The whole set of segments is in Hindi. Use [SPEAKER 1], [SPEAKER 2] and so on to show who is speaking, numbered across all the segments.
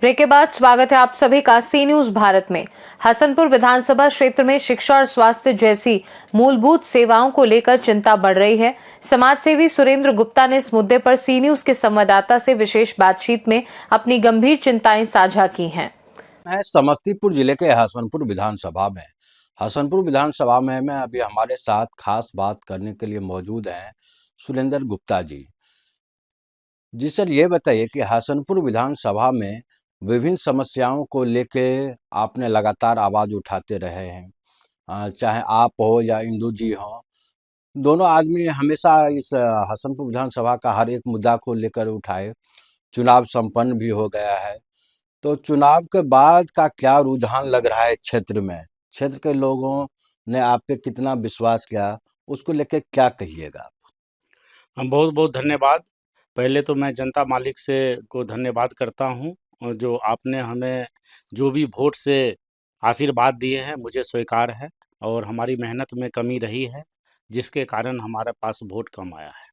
[SPEAKER 1] ब्रेक के बाद स्वागत है आप सभी का सी न्यूज भारत में। हसनपुर विधानसभा क्षेत्र में शिक्षा और स्वास्थ्य जैसी मूलभूत सेवाओं को लेकर चिंता बढ़ रही है। समाजसेवी सुरेंद्र गुप्ता ने इस मुद्दे पर सी न्यूज के संवाददाता से विशेष बातचीत में अपनी गंभीर चिंताएं साझा की हैं।
[SPEAKER 2] मैं समस्तीपुर जिले के हसनपुर विधानसभा में मैं अभी हमारे साथ खास बात करने के लिए मौजूद हैं सुरेंद्र गुप्ता जी। जी सर, ये बताइए कि हसनपुर विधानसभा में विभिन्न समस्याओं को लेके आपने लगातार आवाज उठाते रहे हैं। चाहे आप हो या इंदू जी हो, दोनों आदमी हमेशा इस हसनपुर विधानसभा का हर एक मुद्दा को लेकर उठाए। चुनाव संपन्न भी हो गया है, तो चुनाव के बाद का क्या रुझान लग रहा है क्षेत्र में? क्षेत्र के लोगों ने आप पे कितना विश्वास किया, उसको लेके क्या कहिएगा?
[SPEAKER 3] बहुत बहुत धन्यवाद। पहले तो मैं जनता मालिक से को धन्यवाद करता हूँ, और जो आपने हमें जो भी वोट से आशीर्वाद दिए हैं मुझे स्वीकार है, और हमारी मेहनत में कमी रही है जिसके कारण हमारे पास वोट कम आया है।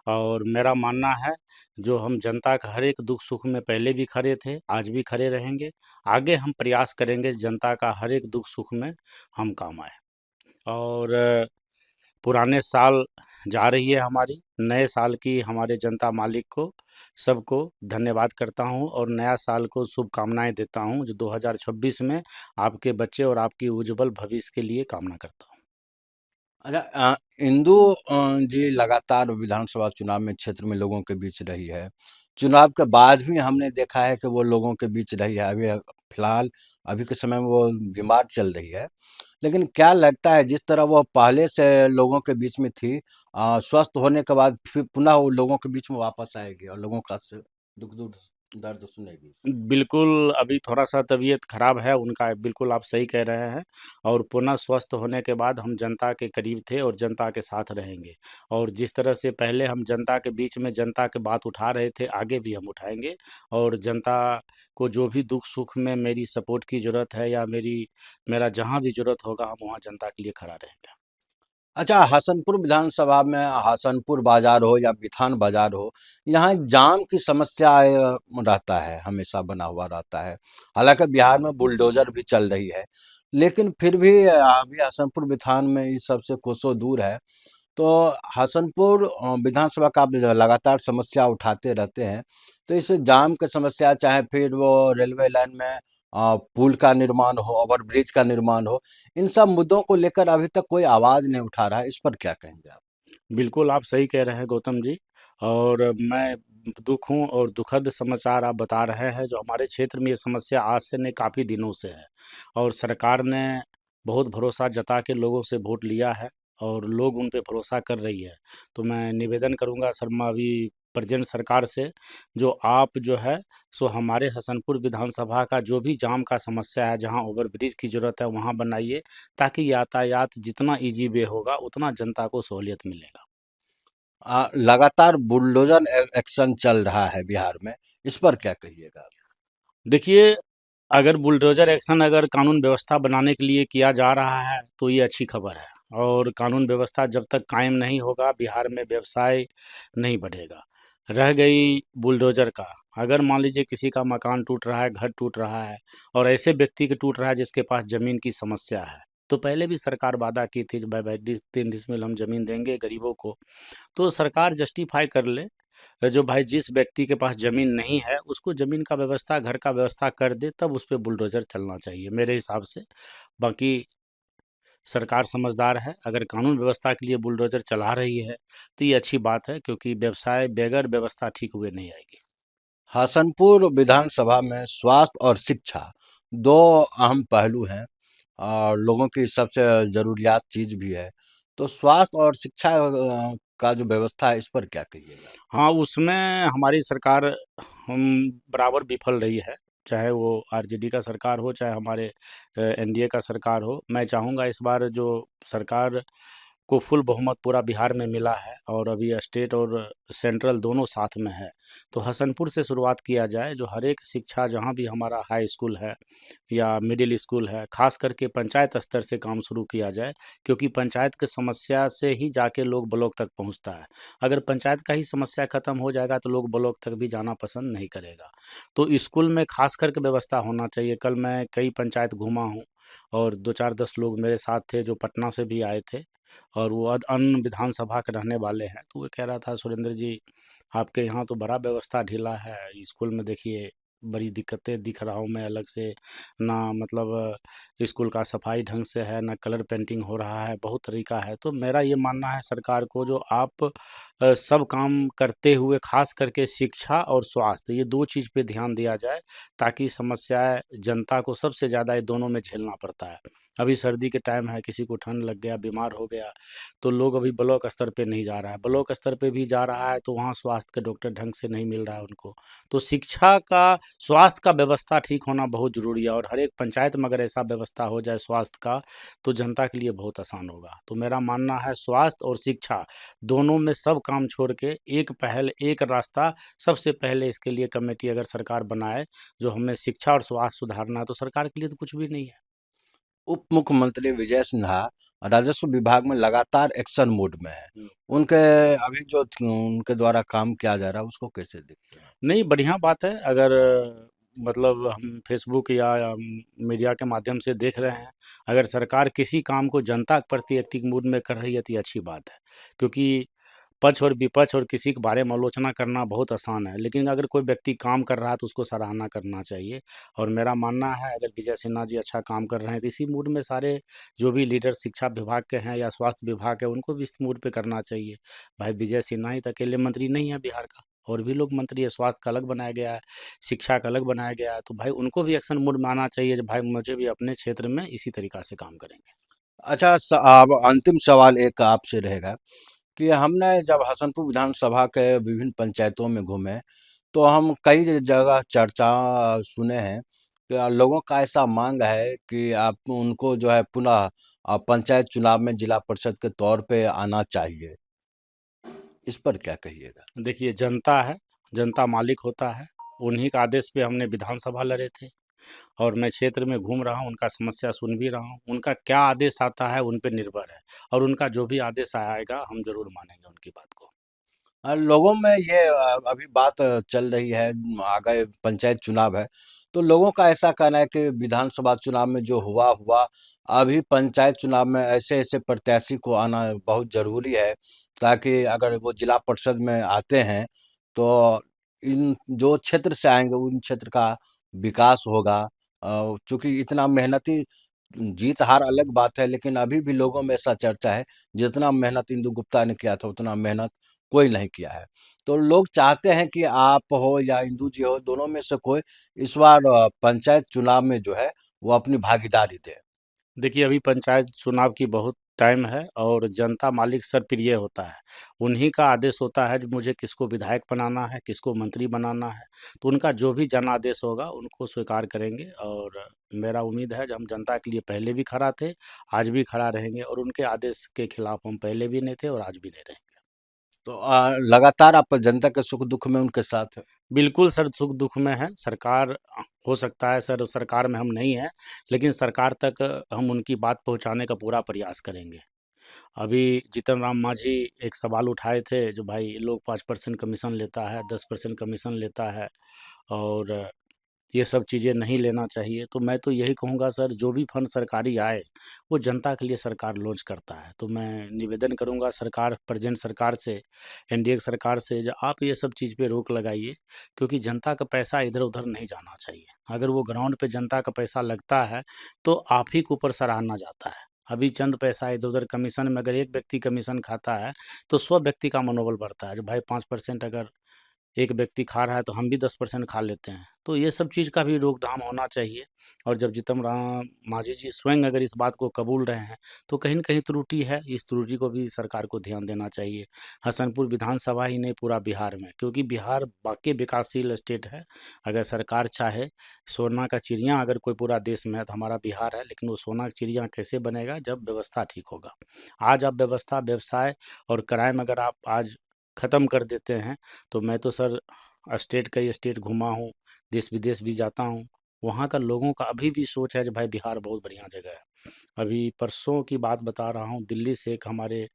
[SPEAKER 3] और मेरा मानना है जो हम जनता का हर एक दुख सुख में पहले भी खड़े थे, आज भी खड़े रहेंगे। आगे हम प्रयास करेंगे जनता का हर एक दुख सुख में हम काम आए। और पुराने साल जा रही है हमारी, नए साल की हमारे जनता मालिक को सबको धन्यवाद करता हूं, और नया साल को शुभकामनाएं देता हूं जो 2026 में आपके बच्चे और आपकी उज्जवल भविष्य के लिए कामना करता हूं।
[SPEAKER 2] अच्छा, इंदू जी लगातार विधानसभा चुनाव में क्षेत्र में लोगों के बीच रही है। चुनाव के बाद भी हमने देखा है कि वो लोगों के बीच रही है। अभी फिलहाल अभी के समय में वो बीमार चल रही है, लेकिन क्या लगता है जिस तरह वो पहले से लोगों के बीच में थी, स्वस्थ होने के बाद फिर पुनः वो लोगों के बीच में वापस आएगी और लोगों का दुख दुख दर्द सुनेगी?
[SPEAKER 3] बिल्कुल, अभी थोड़ा-सा तबीयत खराब है उनका, बिल्कुल आप सही कह रहे हैं। और पुनः स्वस्थ होने के बाद हम जनता के करीब थे और जनता के साथ रहेंगे। और जिस तरह से पहले हम जनता के बीच में जनता की बात उठा रहे थे, आगे भी हम उठाएँगे। और जनता को जो भी दुख-सुख में मेरी सपोर्ट की ज़रूरत है या मेरा जहाँ भी ज़रूरत होगा, हम वहाँ जनता के लिए खड़ा रहेंगे।
[SPEAKER 2] अच्छा, हसनपुर विधानसभा में हसनपुर बाजार हो या बिथान बाजार हो, यहाँ एक जाम की समस्या रहता है, हमेशा बना हुआ रहता है। हालांकि बिहार में बुलडोजर भी चल रही है, लेकिन फिर भी अभी हसनपुर बिथान में इस सबसे कोसों दूर है। तो हसनपुर विधानसभा का आप लगातार समस्या उठाते रहते हैं, तो इस जाम की समस्या, चाहे फिर वो रेलवे लाइन में पुल का निर्माण हो, ओवरब्रिज का निर्माण हो, इन सब मुद्दों को लेकर अभी तक कोई आवाज़ नहीं उठा रहा है। इस पर क्या कहेंगे आप?
[SPEAKER 3] बिल्कुल, आप सही कह रहे हैं गौतम जी। और मैं दुःख हूँ और दुखद समाचार आप बता रहे हैं, जो हमारे क्षेत्र में ये समस्या आज से नहीं काफ़ी दिनों से है। और सरकार ने बहुत भरोसा जता के लोगों से वोट लिया है और लोग उन पे भरोसा कर रही है। तो मैं निवेदन करूँगा शर्मा अभी प्रेज़ेंट सरकार से, जो आप जो है सो हमारे हसनपुर विधानसभा का जो भी जाम का समस्या है, जहाँ ओवरब्रिज की ज़रूरत है वहाँ बनाइए, ताकि यातायात जितना ईज़ी वे होगा उतना जनता को सहूलियत मिलेगा।
[SPEAKER 2] लगातार बुलडोजर एक्शन चल रहा है बिहार में, इस पर क्या कहिएगा आप?
[SPEAKER 3] देखिए, अगर बुलडोज़र एक्शन अगर कानून व्यवस्था बनाने के लिए किया जा रहा है, तो ये अच्छी खबर है। और कानून व्यवस्था जब तक कायम नहीं होगा, बिहार में व्यवसाय नहीं बढ़ेगा। रह गई बुलडोज़र का, अगर मान लीजिए किसी का मकान टूट रहा है, घर टूट रहा है, और ऐसे व्यक्ति के टूट रहा है जिसके पास ज़मीन की समस्या है, तो पहले भी सरकार वादा की थी, भाई भाई 3 डिसमिल हम ज़मीन देंगे गरीबों को। तो सरकार जस्टिफ़ाई कर ले, जो भाई जिस व्यक्ति के पास ज़मीन नहीं है, उसको ज़मीन का व्यवस्था, घर का व्यवस्था कर दे, तब उस पे बुलडोज़र चलना चाहिए मेरे हिसाब से। बाकी सरकार समझदार है, अगर कानून व्यवस्था के लिए बुलडोज़र चला रही है, तो ये अच्छी बात है, क्योंकि व्यवसाय बगैर व्यवस्था ठीक हुए नहीं आएगी।
[SPEAKER 2] हसनपुर विधानसभा में स्वास्थ्य और शिक्षा दो अहम पहलू हैं और लोगों की सबसे ज़रूरियात चीज़ भी है। तो स्वास्थ्य और शिक्षा का जो व्यवस्था है, इस पर क्या कहिएगा?
[SPEAKER 3] हाँ, उसमें हमारी सरकार बराबर विफल रही है, चाहे वो आरजेडी का सरकार हो, चाहे हमारे एनडीए का सरकार हो। मैं चाहूँगा इस बार जो सरकार को फुल बहुमत पूरा बिहार में मिला है और अभी स्टेट और सेंट्रल दोनों साथ में है। तो हसनपुर से शुरुआत किया जाए, जो हर एक शिक्षा जहाँ भी हमारा हाई स्कूल है या मिडिल स्कूल है, खास करके पंचायत स्तर से काम शुरू किया जाए, क्योंकि पंचायत की समस्या से ही जाके लोग ब्लॉक तक पहुंचता है। अगर पंचायत का ही समस्या खत्म हो जाएगा तो लोग ब्लॉक तक भी जाना पसंद नहीं करेगा। तो स्कूल में खास करके व्यवस्था होना चाहिए। कल मैं कई पंचायत घूमा हूँ और 2-4-10 लोग मेरे साथ थे जो पटना से भी आए थे और वो अन्य विधानसभा के रहने वाले हैं। तो वो कह रहा था, सुरेंद्र जी आपके यहाँ तो बड़ा व्यवस्था ढीला है, स्कूल में देखिए बड़ी दिक्कतें दिख रहा हूँ मैं अलग से, ना मतलब स्कूल का सफाई ढंग से है, ना कलर पेंटिंग हो रहा है, बहुत तरीका है। तो मेरा ये मानना है सरकार को, जो आप सब काम करते हुए खास करके शिक्षा और स्वास्थ्य, ये दो चीज़ पे ध्यान दिया जाए, ताकि समस्याएं जनता को सबसे ज़्यादा ये दोनों में झेलना पड़ता है। अभी सर्दी के टाइम है, किसी को ठंड लग गया, बीमार हो गया, तो लोग अभी ब्लॉक स्तर पे नहीं जा रहा है, ब्लॉक स्तर पे भी जा रहा है तो वहाँ स्वास्थ्य के डॉक्टर ढंग से नहीं मिल रहा है उनको। तो शिक्षा का, स्वास्थ्य का व्यवस्था ठीक होना बहुत ज़रूरी है और हर एक पंचायत में अगर ऐसा व्यवस्था हो जाए स्वास्थ्य का, तो जनता के लिए बहुत आसान होगा। तो मेरा मानना है स्वास्थ्य और शिक्षा दोनों में सब काम छोड़ के एक पहल, एक रास्ता, सबसे पहले इसके लिए कमेटी अगर सरकार बनाए, जो हमें शिक्षा और स्वास्थ्य सुधारना है, तो सरकार के लिए तो कुछ भी नहीं है।
[SPEAKER 2] उप मुख्यमंत्री विजय सिन्हा राजस्व विभाग में लगातार एक्शन मोड में है।
[SPEAKER 3] हुँ।
[SPEAKER 2] उनके अभी जो उनके द्वारा काम किया जा रहा है उसको कैसे देखते हैं?
[SPEAKER 3] नहीं, बढ़िया बात है। अगर मतलब हम फ़ेसबुक या मीडिया के माध्यम से देख रहे हैं, अगर सरकार किसी काम को जनता के प्रति एक्टिव मूड में कर रही है तो ये अच्छी बात है। क्योंकि पक्ष और विपक्ष और किसी के बारे में आलोचना करना बहुत आसान है, लेकिन अगर कोई व्यक्ति काम कर रहा है तो उसको सराहना करना चाहिए। और मेरा मानना है, अगर विजय सिन्हा जी अच्छा काम कर रहे हैं तो इसी मूड में सारे जो भी लीडर शिक्षा विभाग के हैं या स्वास्थ्य विभाग है, उनको भी इस मूड पे करना चाहिए। भाई विजय सिन्हा ही तो अकेले मंत्री नहीं है बिहार का, और भी लोग मंत्री है, स्वास्थ्य का अलग बनाया गया है, शिक्षा का अलग बनाया गया है, तो भाई उनको भी एक्शन मूड में आना चाहिए, जो भाई मुझे भी अपने क्षेत्र में इसी तरीक़ा से काम करेंगे।
[SPEAKER 2] अच्छा, अब अंतिम सवाल एक आपसे रहेगा कि हमने जब हसनपुर विधानसभा के विभिन्न पंचायतों में घूमे, तो हम कई जगह चर्चा सुने हैं कि लोगों का ऐसा मांग है कि आप उनको जो है पुनः पंचायत चुनाव में जिला परिषद के तौर पे आना चाहिए। इस पर क्या कहिएगा?
[SPEAKER 3] देखिए, जनता है, जनता मालिक होता है, उन्हीं के आदेश पे हमने विधानसभा लड़े थे और मैं क्षेत्र में घूम रहा हूँ, उनका समस्या सुन भी रहा हूँ। उनका क्या आदेश आता है उन पे निर्भर है, और उनका जो भी आदेश आएगा हम ज़रूर मानेंगे उनकी बात को।
[SPEAKER 2] लोगों में ये अभी बात चल रही है, आगे पंचायत चुनाव है, तो लोगों का ऐसा कहना है कि विधानसभा चुनाव में जो हुआ हुआ, अभी पंचायत चुनाव में ऐसे-ऐसे प्रत्याशी को आना बहुत ज़रूरी है, ताकि अगर वो जिला परिषद में आते हैं, तो इन जो क्षेत्र से आएँगे उन क्षेत्र का विकास होगा। चूँकि इतना मेहनती, जीत-हार अलग बात है, लेकिन अभी भी लोगों में ऐसा चर्चा है, जितना मेहनत इंदु गुप्ता ने किया था, उतना मेहनत कोई नहीं किया है। तो लोग चाहते हैं कि आप हो या इंदु जी हो, दोनों में से कोई इस बार पंचायत चुनाव में जो है, वो अपनी भागीदारी दे।
[SPEAKER 3] देखिए, अभी पंचायत चुनाव की बहुत टाइम है और जनता मालिक सर्वप्रिय होता है। उन्हीं का आदेश होता है जो मुझे किसको विधायक बनाना है, किसको मंत्री बनाना है। तो उनका जो भी जनादेश होगा उनको स्वीकार करेंगे, और मेरा उम्मीद है जो हम जनता के लिए पहले भी खड़ा थे, आज भी खड़ा रहेंगे, और उनके आदेश के खिलाफ हम पहले भी नहीं थे और आज भी नहीं रहेंगे।
[SPEAKER 2] तो लगातार आप जनता के सुख-दुःख में उनके साथ हैं।
[SPEAKER 3] बिल्कुल सर, सुख-दुःख में हैं। सरकार हो सकता है सर सरकार में हम नहीं हैं, लेकिन सरकार तक हम उनकी बात पहुँचाने का पूरा प्रयास करेंगे। अभी जीतन राम मांझी एक सवाल उठाए थे, जो भाई लोग 5% कमीशन लेता है, 10% कमीशन लेता है और ये सब चीज़ें नहीं लेना चाहिए। तो मैं तो यही कहूँगा सर, जो भी फंड सरकारी आए, वो जनता के लिए सरकार लॉन्च करता है। तो मैं निवेदन करूँगा सरकार, प्रेज़ेंट सरकार से, एनडीए सरकार से, जो आप ये सब चीज़ पे रोक लगाइए, क्योंकि जनता का पैसा इधर-उधर नहीं जाना चाहिए। अगर वो ग्राउंड पे जनता का पैसा लगता है, तो आप ही के ऊपर सराहना जाता है। अभी चंद पैसा इधर-उधर कमीशन में, अगर एक व्यक्ति कमीशन खाता है, तो 100 व्यक्ति का मनोबल बढ़ता है, जो भाई 5% अगर एक व्यक्ति खा रहा है तो हम भी 10% खा लेते हैं। तो ये सब चीज़ का भी रोकथाम होना चाहिए। और जब जीतन राम मांझी जी स्वयं अगर इस बात को कबूल रहे हैं तो कहीं न कहीं त्रुटि है, इस त्रुटि को भी सरकार को ध्यान देना चाहिए। हसनपुर विधानसभा ही नहीं, पूरा बिहार में, क्योंकि बिहार वाक़ई विकासशील स्टेट है। अगर सरकार चाहे, सोना का चिड़िया अगर कोई पूरा देश में है तो हमारा बिहार है, लेकिन वो सोना का चिड़िया कैसे बनेगा? जब व्यवस्था ठीक होगा। आज आप व्यवस्था, व्यवसाय और क्राइम अगर आप आज ख़त्म कर देते हैं, तो मैं तो सर स्टेट कई स्टेट घूमा हूँ, देश-विदेश भी जाता हूँ। वहाँ का लोगों का अभी भी सोच है कि भाई बिहार बहुत बढ़िया जगह है। अभी परसों की बात बता रहा हूँ, दिल्ली से एक हमारे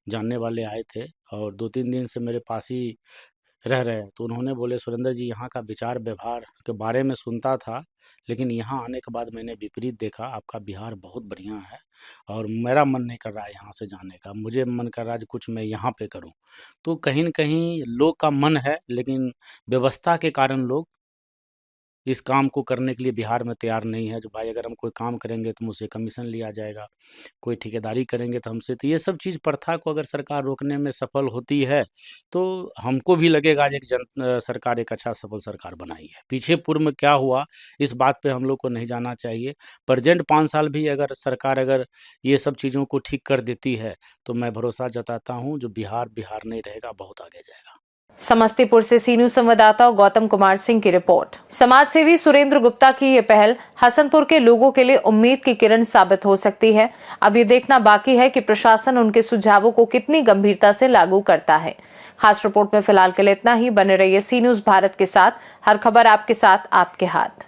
[SPEAKER 3] जानने वाले आए थे और 2-3 दिन से मेरे पास ही रह रहे हैं। तो उन्होंने बोले, सुरेंद्र जी, यहाँ का विचार व्यवहार के बारे में सुनता था, लेकिन यहाँ आने के बाद मैंने विपरीत देखा। आपका बिहार बहुत बढ़िया है और मेरा मन नहीं कर रहा है यहाँ से जाने का। मुझे मन कर रहा है कि कुछ मैं यहाँ पे करूँ। तो कहीं न कहीं लोग का मन है, लेकिन व्यवस्था के कारण लोग इस काम को करने के लिए बिहार में तैयार नहीं है। जो भाई अगर हम कोई काम करेंगे तो मुझसे कमीशन लिया जाएगा, कोई ठेकेदारी करेंगे तो हमसे, तो ये सब चीज़ प्रथा को अगर सरकार रोकने में सफल होती है, तो हमको भी लगेगा आज सरकार एक अच्छा सफल सरकार बनाई है। पीछे पूर्व में क्या हुआ, इस बात पे हम लोग को नहीं जाना चाहिए। प्रेज़ेंट 5 साल भी अगर सरकार अगर ये सब चीज़ों को ठीक कर देती है, तो मैं भरोसा जताता हूँ जो बिहार, बिहार नहीं रहेगा, बहुत आगे जाएगा।
[SPEAKER 1] समस्तीपुर से सी न्यूज संवाददाता गौतम कुमार सिंह की रिपोर्ट। समाज सेवी सुरेंद्र गुप्ता की ये पहल हसनपुर के लोगों के लिए उम्मीद की किरण साबित हो सकती है। अब ये देखना बाकी है कि प्रशासन उनके सुझावों को कितनी गंभीरता से लागू करता है। खास रिपोर्ट में फिलहाल के लिए इतना ही। बने रहिए सी न्यूज भारत के साथ। हर खबर आपके साथ, आपके हाथ।